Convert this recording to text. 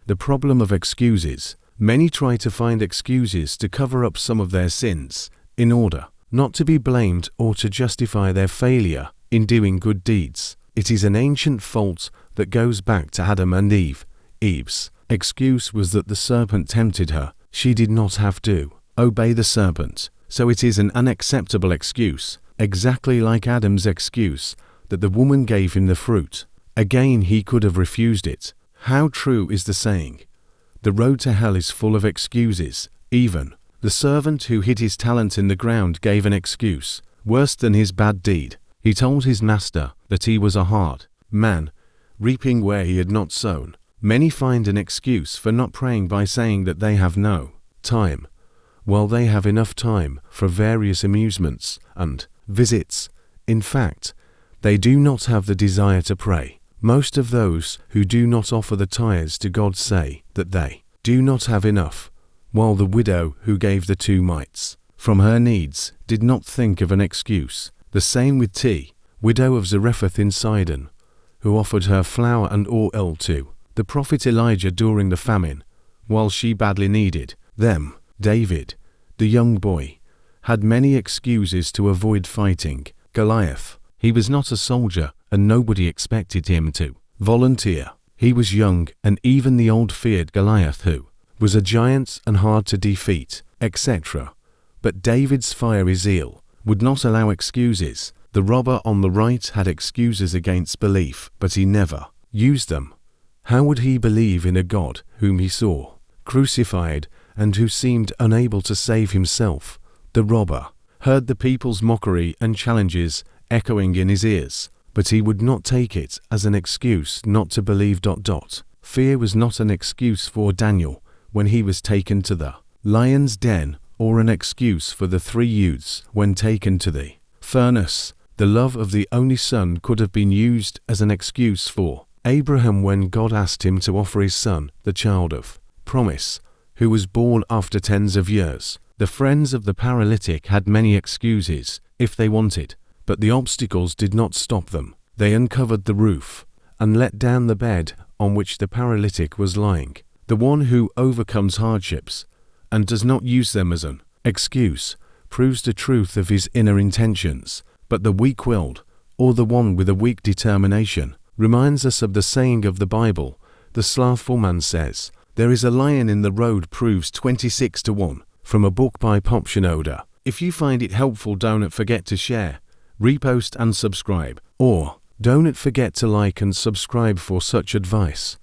The problem of excuses. Many try to find excuses to cover up some of their sins, in order not to be blamed or to justify their failure in doing good deeds. It is an ancient fault that goes back to Adam and Eve. Eve's excuse was that the serpent tempted her. She did not have to obey the serpent. So it is an unacceptable excuse, exactly like Adam's excuse that the woman gave him the fruit. Again, he could have refused it. How true is the saying? The road to hell is full of excuses. Even the servant who hid his talent in the ground gave an excuse, worse than his bad deed. He told his master that he was a hard man, reaping where he had not sown. Many find an excuse for not praying by saying that they have no time, while they have enough time for various amusements and visits. In fact, they do not have the desire to pray. Most of those who do not offer the tithes to God say that they do not have enough, while the widow who gave the 2 mites from her needs did not think of an excuse. The same with T, widow of Zarephath in Sidon, who offered her flour and oil to the prophet Elijah during the famine, while she badly needed them. David, the young boy, had many excuses to avoid fighting Goliath. He was not a soldier, and nobody expected him to volunteer. He was young, and even the old feared Goliath, who was a giant and hard to defeat, etc. But David's fiery zeal would not allow excuses. The robber on the right had excuses against belief, but he never used them. How would he believe in a God whom he saw crucified and who seemed unable to save himself? The robber heard the people's mockery and challenges echoing in his ears, but he would not take it as an excuse not to believe. Fear was not an excuse for Daniel when he was taken to the lion's den, or an excuse for the 3 youths when taken to the furnace. The love of the only son could have been used as an excuse for Abraham when God asked him to offer his son, the child of promise, who was born after tens of years. The friends of the paralytic had many excuses if they wanted, but the obstacles did not stop them. They uncovered the roof and let down the bed on which the paralytic was lying. The one who overcomes hardships and does not use them as an excuse proves the truth of his inner intentions, but the weak-willed, or the one with a weak determination, reminds us of the saying of the Bible. The slothful man says, "There is a lion in the road," proves 26-1, from a book by Pop Shinoda. If you find it helpful, don't forget to share, repost and subscribe, or don't forget to like and subscribe for such advice.